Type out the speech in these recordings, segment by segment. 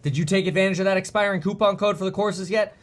Did you take advantage of that expiring coupon code for the courses yet?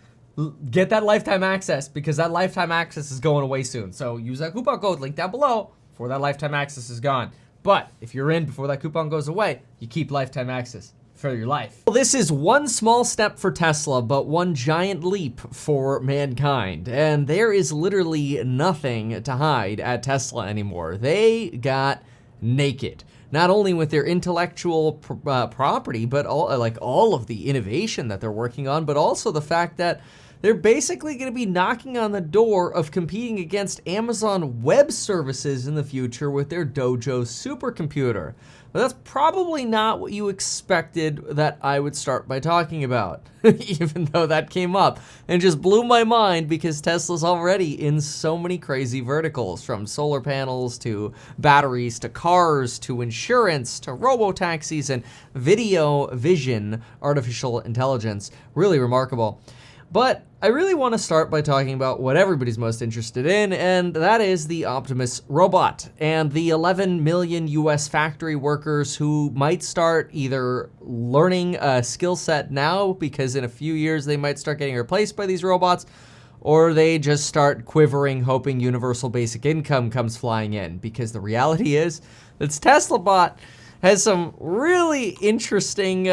Get that lifetime access, because that lifetime access is going away soon. So use that coupon code link down below before that lifetime access is gone. But if you're in before that coupon goes away, you keep lifetime access for your life. Well, this is one small step for Tesla, but one giant leap for mankind. And there is literally nothing to hide at Tesla anymore. They got naked. Not only with their intellectual property, but all of the innovation that they're working on, but also the fact that they're basically going to be knocking on the door of competing against Amazon Web Services in the future with their Dojo supercomputer. But that's probably not what you expected that I would start by talking about, even though that came up and just blew my mind, because Tesla's already in so many crazy verticals, from solar panels to batteries to cars to insurance to robo-taxis and video vision artificial intelligence. Really remarkable. But I really want to start by talking about what everybody's most interested in, and that is the Optimus robot and the 11 million US factory workers who might start either learning a skill set now, because in a few years they might start getting replaced by these robots, or they just start quivering hoping universal basic income comes flying in, because the reality is this Tesla bot has some really interesting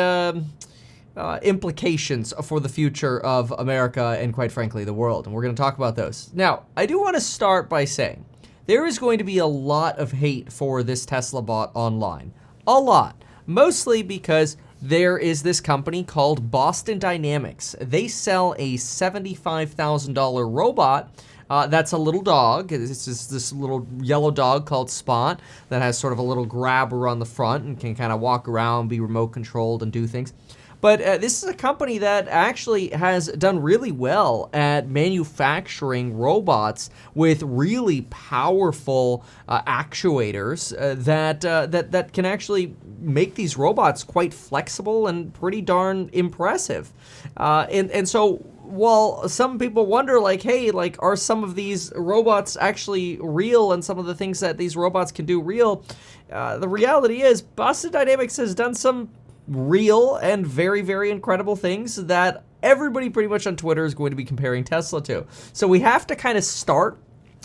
implications for the future of America and, quite frankly, the world. And we're going to talk about those. Now, I do want to start by saying there is going to be a lot of hate for this Tesla bot online. A lot. Mostly because there is this company called Boston Dynamics. They sell a $75,000 robot. That's a little dog. It's just this little yellow dog called Spot that has sort of a little grabber on the front and can kind of walk around, be remote controlled, and do things. But this is a company that actually has done really well at manufacturing robots with really powerful actuators that can actually make these robots quite flexible and pretty darn impressive. And so while some people wonder, like, hey, like, are some of these robots actually real, and some of the things that these robots can do real, the reality is Boston Dynamics has done some real and very, very incredible things that everybody pretty much on Twitter is going to be comparing Tesla to. So we have to kind of start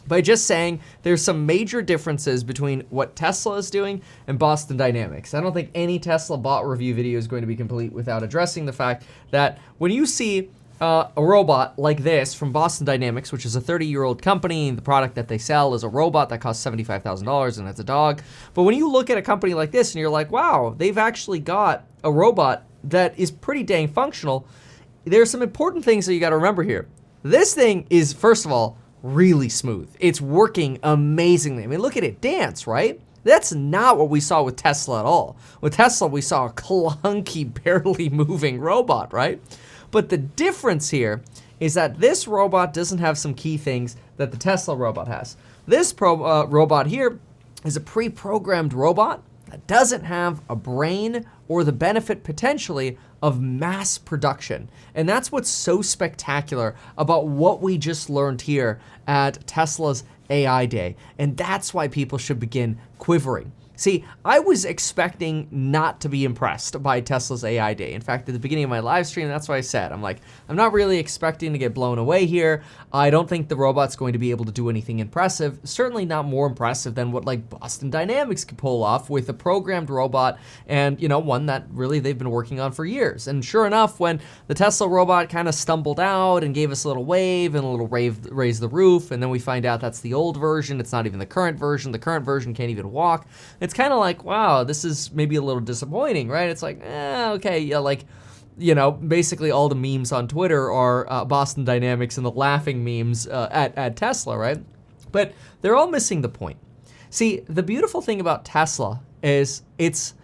by just saying there's some major differences between what Tesla is doing and Boston Dynamics. I don't think any Tesla bot review video is going to be complete without addressing the fact that when you see a robot like this from Boston Dynamics, which is a 30-year-old company, the product that they sell is a robot that costs $75,000 and it's a dog. But when you look at a company like this and you're like, wow, they've actually got a robot that is pretty dang functional, there's some important things that you got to remember here. This thing is, first of all, really smooth. It's working amazingly. I mean, look at it dance, right? That's not what we saw with Tesla at all. With Tesla, we saw a clunky, barely moving robot, right? But the difference here is that this robot doesn't have some key things that the Tesla robot has. This robot here is a pre-programmed robot that doesn't have a brain or the benefit potentially of mass production. And that's what's so spectacular about what we just learned here at Tesla's AI Day. And that's why people should begin quivering. See, I was expecting not to be impressed by Tesla's AI Day. In fact, at the beginning of my live stream, that's what I said. I'm like, I'm not really expecting to get blown away here. I don't think the robot's going to be able to do anything impressive. Certainly not more impressive than what like Boston Dynamics could pull off with a programmed robot, and one that really they've been working on for years. And sure enough, when the Tesla robot kind of stumbled out and gave us a little wave and a little raise the roof, and then we find out that's the old version. It's not even the current version. The current version can't even walk. It's kind of like, wow, this is maybe a little disappointing, right? It's like, okay, yeah, like, basically all the memes on Twitter are Boston Dynamics and the laughing memes at Tesla, right? But they're all missing the point. See, the beautiful thing about Tesla is it's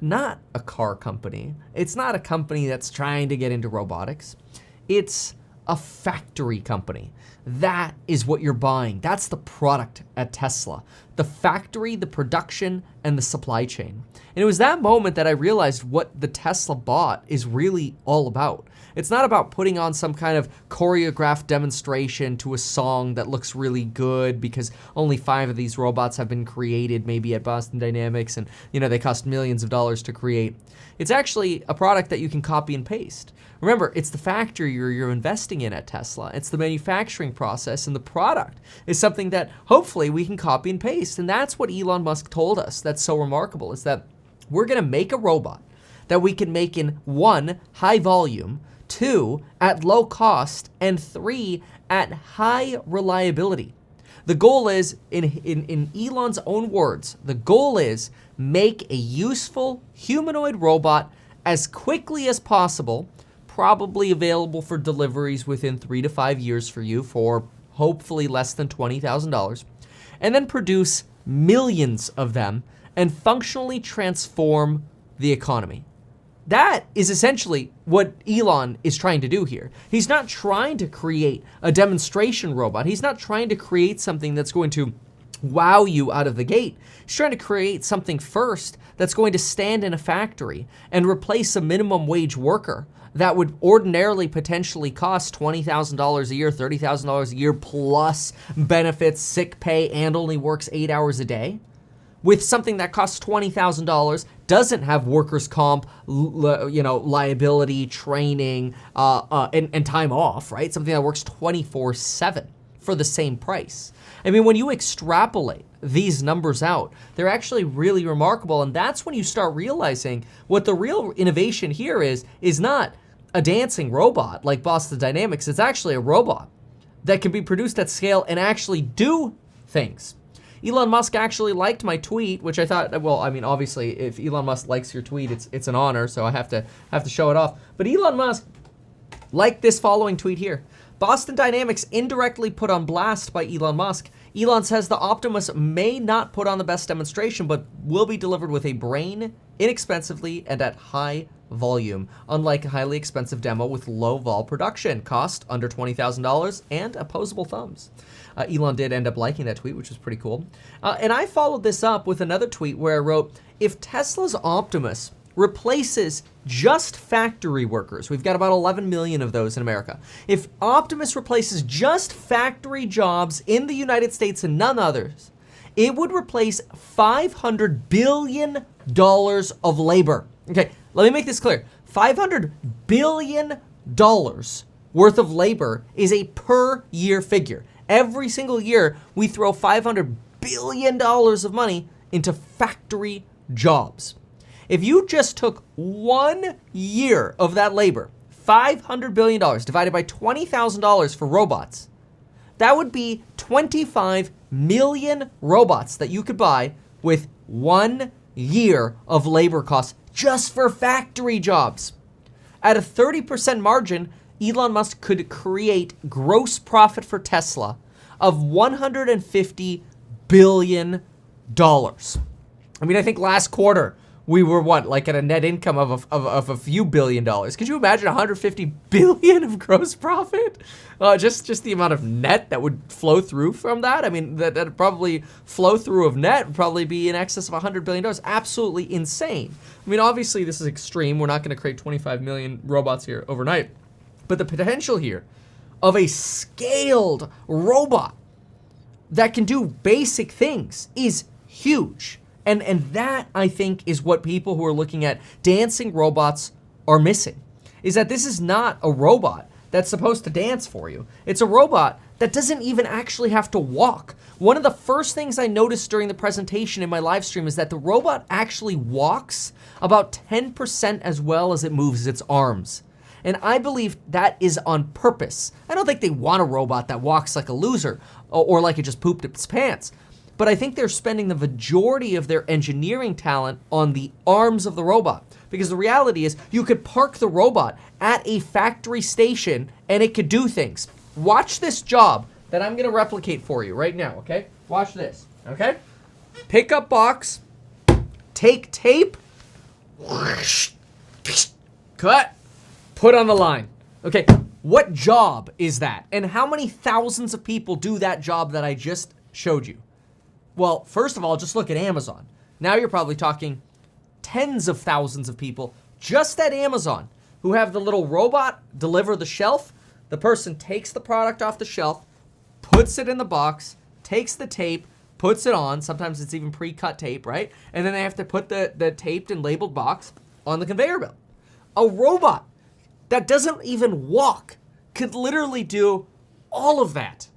not a car company. It's not a company that's trying to get into robotics. It's a factory company. That is what you're buying. That's the product at Tesla. the factory, the production, and the supply chain. And it was that moment that I realized what the Tesla bot is really all about. It's not about putting on some kind of choreographed demonstration to a song that looks really good because only 5 of these robots have been created maybe at Boston Dynamics and, they cost millions of dollars to create. It's actually a product that you can copy and paste. Remember, it's the factory you're investing in at Tesla. It's the manufacturing process, and the product is something that hopefully we can copy and paste. And that's what Elon Musk told us that's so remarkable, is that we're going to make a robot that we can make in 1, high volume, 2, at low cost, and 3, at high reliability. The goal is, in Elon's own words, the goal is make a useful humanoid robot as quickly as possible, probably available for deliveries within 3 to 5 years for you for hopefully less than $20,000, and then produce millions of them and functionally transform the economy. That is essentially what Elon is trying to do here. He's not trying to create a demonstration robot. He's not trying to create something that's going to wow you out of the gate. He's trying to create something first that's going to stand in a factory and replace a minimum wage worker that would ordinarily potentially cost $20,000 a year, $30,000 a year, plus benefits, sick pay, and only works 8 hours a day, with something that costs $20,000, doesn't have workers' comp, liability, training, and time off, right? Something that works 24/7 for the same price. I mean, when you extrapolate these numbers out, they're actually really remarkable, and that's when you start realizing what the real innovation here is not a dancing robot like Boston Dynamics. It's actually a robot that can be produced at scale and actually do things. Elon Musk actually liked my tweet, which I thought, well, I mean, obviously, if Elon Musk likes your tweet, it's an honor, so I have to show it off. But Elon Musk liked this following tweet here. Boston Dynamics indirectly put on blast by Elon Musk. Elon says the Optimus may not put on the best demonstration, but will be delivered with a brain, inexpensively, and at high volume, unlike a highly expensive demo with low vol production, cost under $20,000, and opposable thumbs. Elon did end up liking that tweet, which was pretty cool. And I followed this up with another tweet where I wrote, if Tesla's Optimus replaces just factory workers, we've got about 11 million of those in America. If Optimus replaces just factory jobs in the United States and none others, it would replace $500 billion of labor. Okay, let me make this clear. $500 billion worth of labor is a per year figure. Every single year, we throw $500 billion of money into factory jobs. If you just took 1 year of that labor, $500 billion divided by $20,000 for robots, that would be 25 million robots that you could buy with 1 year of labor costs just for factory jobs. At a 30% margin, Elon Musk could create gross profit for Tesla of $150 billion. I mean, I think last quarter we were like at a net income of a few $1 billion. Could you imagine 150 billion of gross profit? Just the amount of net that would flow through from that. I mean, that probably flow through of net would probably be in excess of $100 billion. Absolutely insane. I mean, obviously this is extreme. We're not going to create 25 million robots here overnight. But the potential here of a scaled robot that can do basic things is huge. And that, I think, is what people who are looking at dancing robots are missing, is that this is not a robot that's supposed to dance for you. It's a robot that doesn't even actually have to walk. One of the first things I noticed during the presentation in my live stream is that the robot actually walks about 10% as well as it moves its arms. And I believe that is on purpose. I don't think they want a robot that walks like a loser or like it just pooped its pants. But I think they're spending the majority of their engineering talent on the arms of the robot. Because the reality is you could park the robot at a factory station and it could do things. Watch this job that I'm gonna replicate for you right now, okay? Watch this, okay? Pickup box, take tape, cut, put on the line. Okay, what job is that? And how many thousands of people do that job that I just showed you? Well, first of all, just look at Amazon. Now you're probably talking tens of thousands of people just at Amazon who have the little robot deliver the shelf. The person takes the product off the shelf, puts it in the box, takes the tape, puts it on. Sometimes it's even pre-cut tape, right? And then they have to put the taped and labeled box on the conveyor belt. A robot that doesn't even walk could literally do all of that.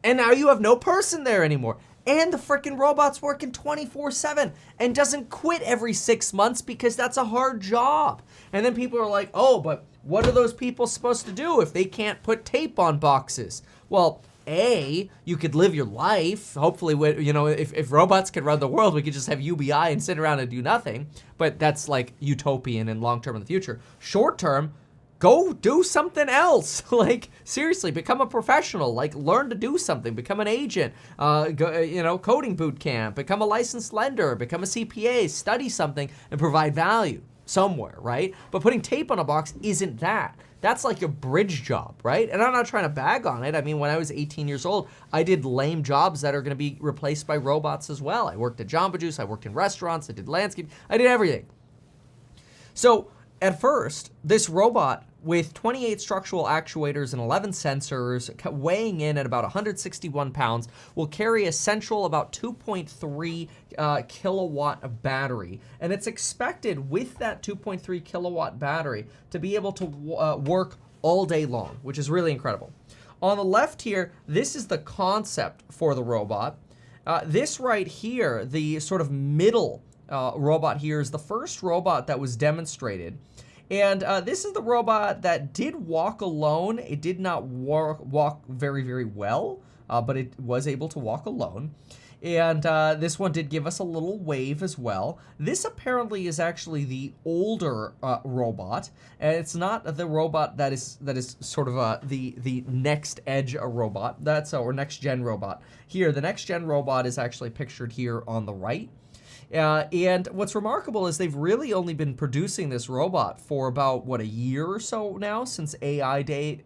And now you have no person there anymore. And the freaking robot's working 24/7 and doesn't quit every 6 months because that's a hard job. And then people are like, oh, but what are those people supposed to do if they can't put tape on boxes? Well, A, you could live your life. Hopefully, if robots could run the world, we could just have UBI and sit around and do nothing. But that's like utopian and long-term in the future. Short-term, go do something else. Like, seriously, become a professional. Like, learn to do something. Become an agent. Coding boot camp. Become a licensed lender. Become a CPA. Study something and provide value somewhere, right? But putting tape on a box isn't that. That's like a bridge job, right? And I'm not trying to bag on it. I mean, when I was 18 years old, I did lame jobs that are going to be replaced by robots as well. I worked at Jamba Juice. I worked in restaurants. I did landscape. I did everything. So at first, this robot with 28 structural actuators and 11 sensors, weighing in at about 161 pounds, will carry a central about 2.3 kilowatt battery. And it's expected with that 2.3 kilowatt battery to be able to work all day long, which is really incredible. On the left here, this is the concept for the robot. This right here, the sort of middle robot here, is the first robot that was demonstrated. And this is the robot that did walk alone. It did not walk very, very well, but it was able to walk alone. And this one did give us a little wave as well. This apparently is actually the older robot, and it's not the robot that is sort of the next edge robot. Or next gen robot. Here, the next gen robot is actually pictured here on the right. And what's remarkable is they've really only been producing this robot for about, a year or so now, since AI Day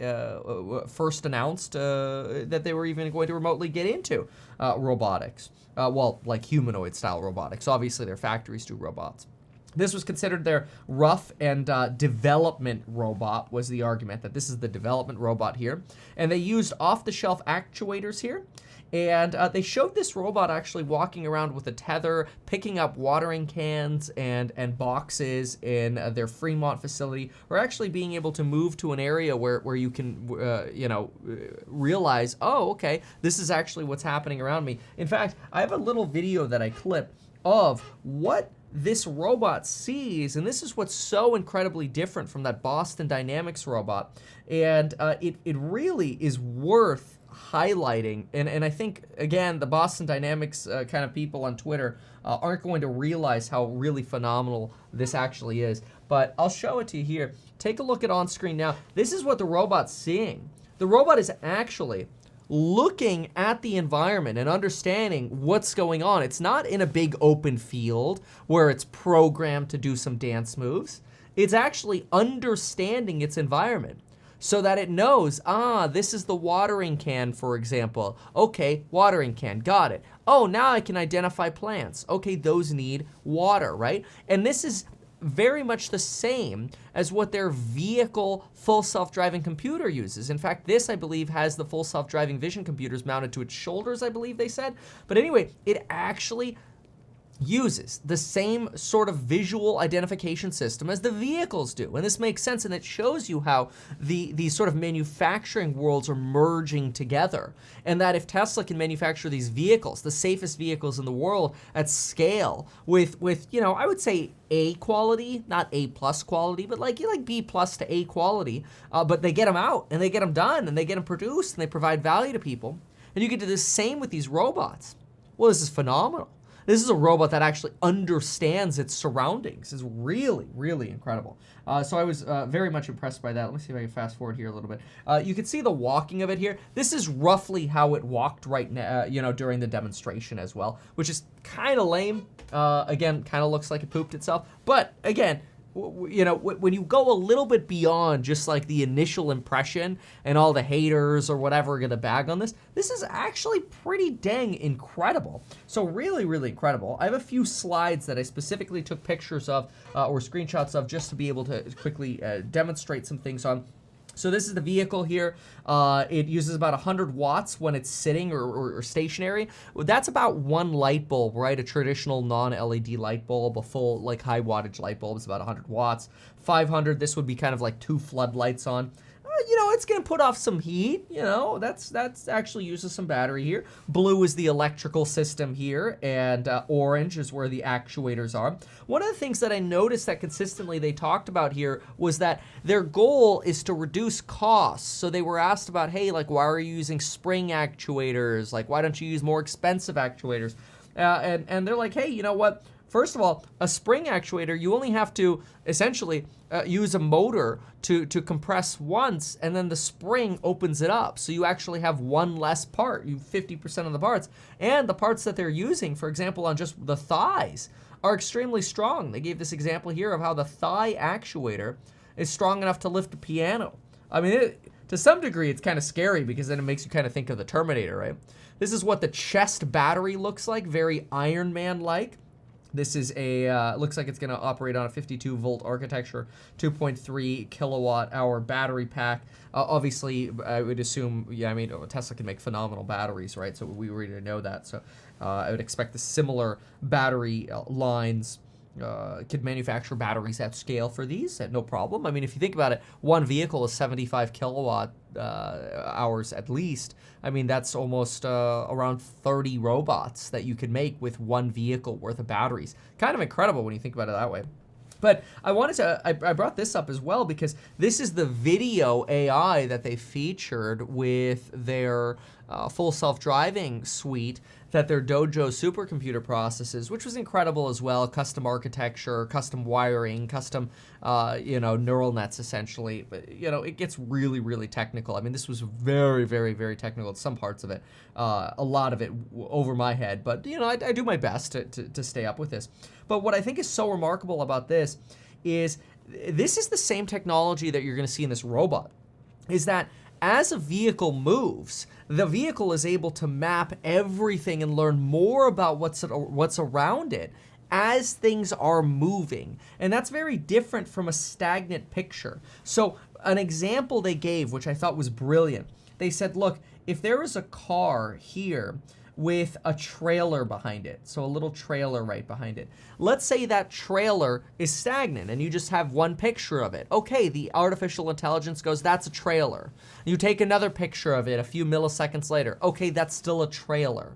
first announced that they were even going to remotely get into robotics. Like humanoid-style robotics. Obviously, their factories do robots. This was considered their rough and development robot, was the argument, that this is the development robot here. And they used off-the-shelf actuators here. And they showed this robot actually walking around with a tether, picking up watering cans and boxes in their Fremont facility, or actually being able to move to an area where you can, realize, oh, okay, this is actually what's happening around me. In fact, I have a little video that I clipped of what this robot sees, and this is what's so incredibly different from that Boston Dynamics robot, and it really is worth highlighting, and I think, again, the Boston Dynamics kind of people on Twitter aren't going to realize how really phenomenal this actually is, but I'll show it to you here. Take a look at on screen now. This is what the robot's seeing. The robot is actually looking at the environment and understanding what's going on. It's not in a big open field where it's programmed to do some dance moves. It's actually understanding its environment, so that it knows, this is the watering can, for example. Okay, watering can, got it. Oh, now I can identify plants. Okay, those need water, right? And this is very much the same as what their vehicle full self-driving computer uses. In fact, this, I believe, has the full self-driving vision computers mounted to its shoulders, I believe they said. But anyway, it actually uses the same sort of visual identification system as the vehicles do. And this makes sense, and it shows you how these sort of manufacturing worlds are merging together. And that if Tesla can manufacture these vehicles, the safest vehicles in the world at scale with I would say A quality, not A plus quality, but like B plus to A quality, but they get them out and they get them done and they get them produced and they provide value to people. And you can do the same with these robots. Well, this is phenomenal. This is a robot that actually understands its surroundings. It's really, really incredible. So I was very much impressed by that. Let me see if I can fast forward here a little bit. You can see the walking of it here. This is roughly how it walked right now, during the demonstration as well, which is kind of lame. Again, kind of looks like it pooped itself. But again, you know, when you go a little bit beyond just like the initial impression and all the haters or whatever are gonna bag on this, this is actually pretty dang incredible. So really, really incredible. I have a few slides that I specifically took pictures of or screenshots of just to be able to quickly demonstrate some things on. So this is the vehicle here. It uses about 100 watts when it's sitting or stationary. That's about one light bulb, right? A traditional non-LED light bulb, a full like high wattage light bulb is about 100 watts. 500, this would be kind of like 2 floodlights on. You know, it's gonna put off some heat, you know, that's actually uses some battery here. Blue is the electrical system here, and orange is where the actuators are. One of the things that I noticed that consistently they talked about here was that their goal is to reduce costs. So they were asked about, hey, like, why are you using spring actuators? Like, why don't you use more expensive actuators? And they're like, hey, you know what? First of all, a spring actuator, you only have to essentially use a motor to compress once, and then the spring opens it up. So you actually have one less part, you 50% of the parts. And the parts that they're using, for example, on just the thighs, are extremely strong. They gave this example here of how the thigh actuator is strong enough to lift a piano. I mean, to some degree, it's kind of scary because then it makes you kind of think of the Terminator, right? This is what the chest battery looks like, very Iron Man-like. This is a, looks like it's gonna operate on a 52 volt architecture, 2.3 kilowatt hour battery pack. Obviously, I would assume, yeah, I mean, Tesla can make phenomenal batteries, right? So we already know that. So I would expect the similar battery lines could manufacture batteries at scale for these at no problem. I mean, if you think about it, one vehicle is 75 kilowatt hours at least. I mean, that's almost around 30 robots that you could make with one vehicle worth of batteries. Kind of incredible when you think about it that way. But I wanted to, I brought this up as well because this is the video AI that they featured with their full self-driving suite that their Dojo supercomputer processes, which was incredible as well. Custom architecture, custom wiring, custom, you know, neural nets essentially. But, you know, it gets really, really technical. I mean, this was very, very, very technical. Some parts of it, a lot of it over my head. But, you know, I do my best to stay up with this. But what I think is so remarkable about this is the same technology that you're going to see in this robot, is that as a vehicle moves, the vehicle is able to map everything and learn more about what's around it as things are moving. And that's very different from a stagnant picture. So an example they gave, which I thought was brilliant, they said, look, if there is a car here with a trailer behind it, so a little trailer right behind it. Let's say that trailer is stagnant and you just have one picture of it. Okay, the artificial intelligence goes, that's a trailer. You take another picture of it a few milliseconds later. Okay, that's still a trailer.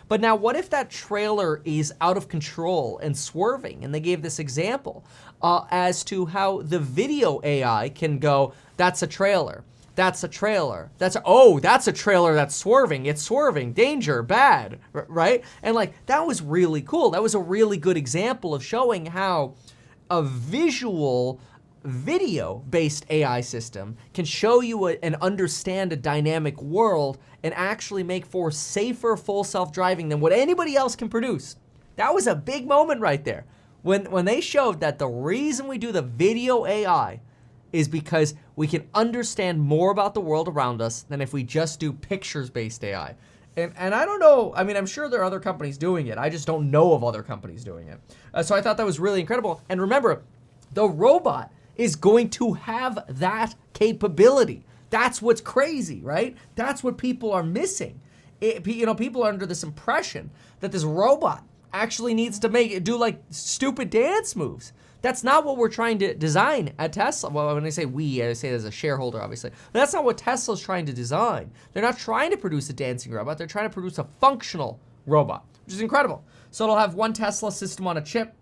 But now what if that trailer is out of control and swerving? And they gave this example as to how the video AI can go, that's a trailer. That's a trailer. That's a trailer that's swerving. It's swerving. Danger, bad, right? And like, that was really cool. That was a really good example of showing how a visual video-based AI system can show you and understand a dynamic world and actually make for safer full self-driving than what anybody else can produce. That was a big moment right there. When they showed that the reason we do the video AI is because we can understand more about the world around us than if we just do pictures-based AI. And I don't know, I mean, I'm sure there are other companies doing it. I just don't know of other companies doing it. So I thought that was really incredible. And remember, the robot is going to have that capability. That's what's crazy, right? That's what people are missing. You know, people are under this impression that this robot actually needs to do like stupid dance moves. That's not what we're trying to design at Tesla. Well, when I say we, I say it as a shareholder, obviously. But that's not what Tesla's trying to design. They're not trying to produce a dancing robot. They're trying to produce a functional robot, which is incredible. So it'll have one Tesla system on a chip,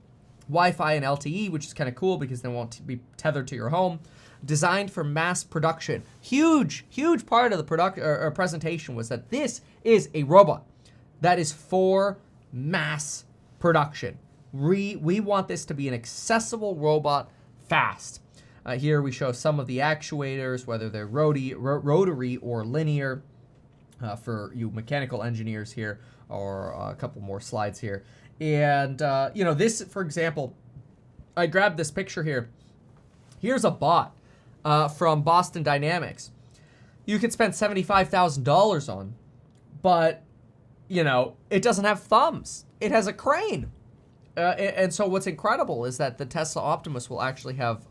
Wi-Fi and LTE, which is kind of cool because they won't be tethered to your home. Designed for mass production. Huge, huge part of the presentation was that this is a robot that is for mass production. We want this to be an accessible robot fast. Here we show some of the actuators, whether they're rotary or linear, for you mechanical engineers here, or a couple more slides here. And, you know, this, for example, I grabbed this picture here. Here's a bot from Boston Dynamics. You could spend $75,000 on, but, you know, it doesn't have thumbs. It has a crane. And so what's incredible is that the Tesla Optimus will actually have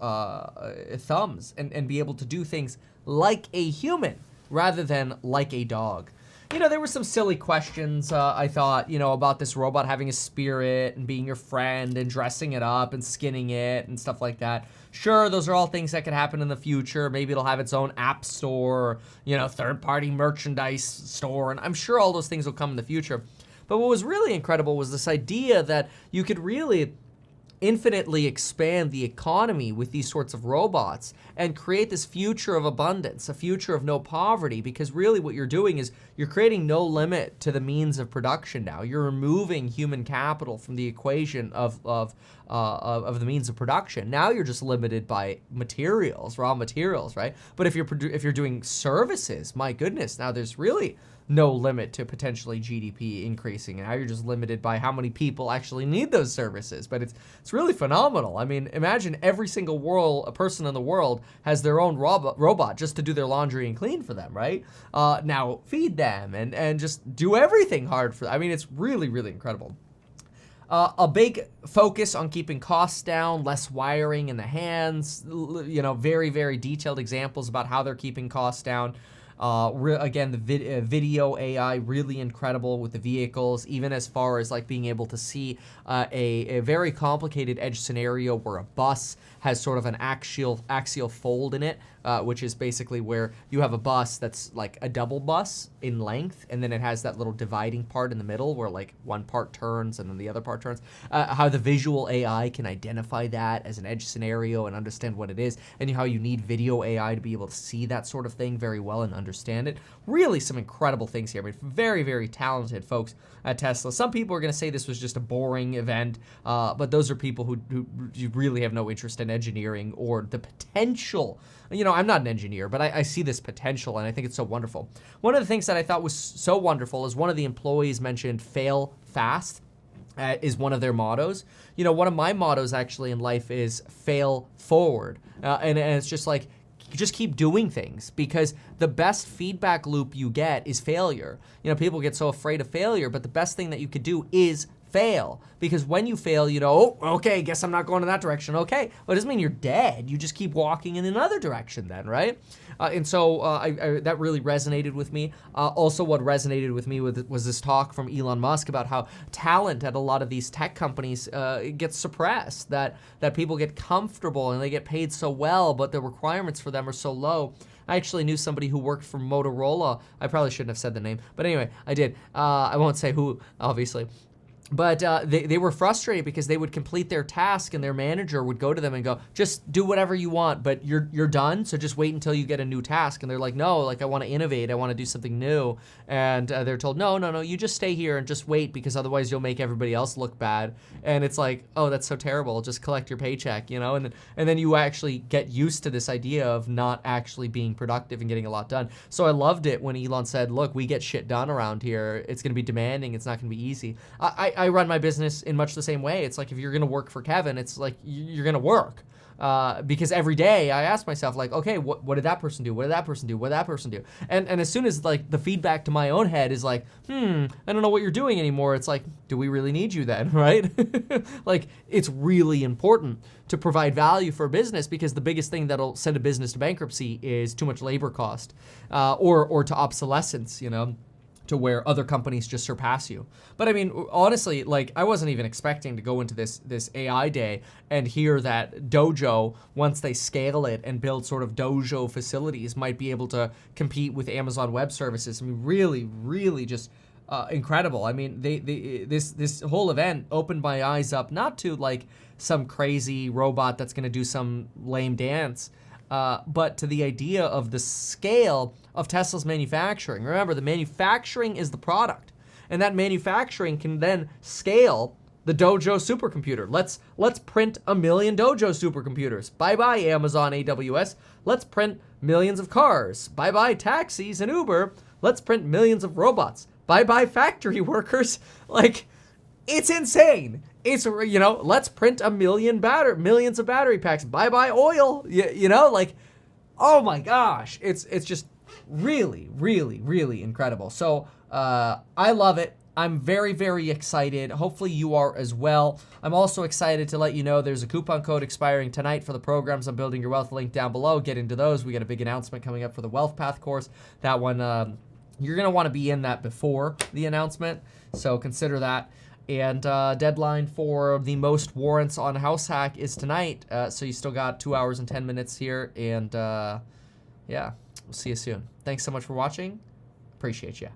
thumbs and be able to do things like a human rather than like a dog. You know, there were some silly questions, I thought, you know, about this robot having a spirit and being your friend and dressing it up and skinning it and stuff like that. Sure, those are all things that could happen in the future. Maybe it'll have its own app store, or, you know, third-party merchandise store, and I'm sure all those things will come in the future. But what was really incredible was this idea that you could really infinitely expand the economy with these sorts of robots and create this future of abundance, a future of no poverty, because really what you're doing is you're creating no limit to the means of production now. You're removing human capital from the equation of the means of production. Now you're just limited by materials, raw materials, right? But if you're doing services, my goodness, now there's really no limit to potentially GDP increasing. And now you're just limited by how many people actually need those services. But it's really phenomenal. I mean, imagine every single person in the world has their own robot just to do their laundry and clean for them, right? Now feed them and just do everything hard for them. I mean, it's really, really incredible. A big focus on keeping costs down, less wiring in the hands, you know, very, very detailed examples about how they're keeping costs down. Again, the video AI, really incredible with the vehicles, even as far as like being able to see a very complicated edge scenario where a bus has sort of an axial fold in it, which is basically where you have a bus that's like a double bus in length, and then it has that little dividing part in the middle where like one part turns and then the other part turns. How the visual AI can identify that as an edge scenario and understand what it is, and how you need video AI to be able to see that sort of thing very well and understand it. Really some incredible things here. I mean, very, very talented folks at Tesla. Some people are going to say this was just a boring event, but those are people who really have no interest in engineering or the potential. You know, I'm not an engineer, but I see this potential, and I think it's so wonderful. One of the things that I thought was so wonderful is one of the employees mentioned fail fast. Is one of their mottos. You know, one of my mottos actually in life is fail forward. And it's just like, just keep doing things, because the best feedback loop you get is failure. You know, people get so afraid of failure, but the best thing that you could do is fail, because when you fail, you know, oh, okay, guess I'm not going in that direction. Okay, well, it doesn't mean you're dead. You just keep walking in another direction then, right? And so that really resonated with me. Also, what resonated with me was this talk from Elon Musk about how talent at a lot of these tech companies gets suppressed, that people get comfortable and they get paid so well, but the requirements for them are so low. I actually knew somebody who worked for Motorola. I probably shouldn't have said the name, but anyway, I did. I won't say who, obviously. But they were frustrated because they would complete their task and their manager would go to them and go, just do whatever you want, but you're done, so just wait until you get a new task. And they're like, no, like I want to innovate, I want to do something new. And they're told, no, you just stay here and just wait, because otherwise you'll make everybody else look bad. And it's like, oh, that's so terrible, just collect your paycheck, you know? And then you actually get used to this idea of not actually being productive and getting a lot done. So I loved it when Elon said, look, we get shit done around here. It's going to be demanding, it's not going to be easy. I run my business in much the same way. It's like, if you're going to work for Kevin, it's like you're going to work. Because every day I ask myself, like, okay, what did that person do? What did that person do? What did that person do? And as soon as like the feedback to my own head is like, I don't know what you're doing anymore. It's like, do we really need you then, right? Like, it's really important to provide value for a business, because the biggest thing that'll send a business to bankruptcy is too much labor cost, or to obsolescence, you know, to where other companies just surpass you. But I mean, honestly, like, I wasn't even expecting to go into this AI day and hear that Dojo, once they scale it and build sort of Dojo facilities, might be able to compete with Amazon Web Services. I mean, really, really just incredible. I mean, this whole event opened my eyes up, not to like some crazy robot that's gonna do some lame dance, but to the idea of the scale of Tesla's manufacturing. Remember, the manufacturing is the product, and that manufacturing can then scale the Dojo supercomputer. Let's print 1 million Dojo supercomputers. Bye-bye Amazon AWS. Let's print millions of cars. Bye-bye taxis and Uber. Let's print millions of robots. Bye-bye factory workers. Like, it's insane. It's, you know, let's print millions of battery packs. Bye-bye oil. You know, like, oh my gosh. It's just really, really, really incredible. So I love it. I'm very, very excited. Hopefully you are as well. I'm also excited to let you know there's a coupon code expiring tonight for the programs on Building Your Wealth. Link down below. Get into those. We got a big announcement coming up for the Wealth Path course. That one, you're going to want to be in that before the announcement. So consider that. And deadline for the most warrants on House Hack is tonight. So you still got 2 hours and 10 minutes here. And yeah, we'll see you soon. Thanks so much for watching. Appreciate you.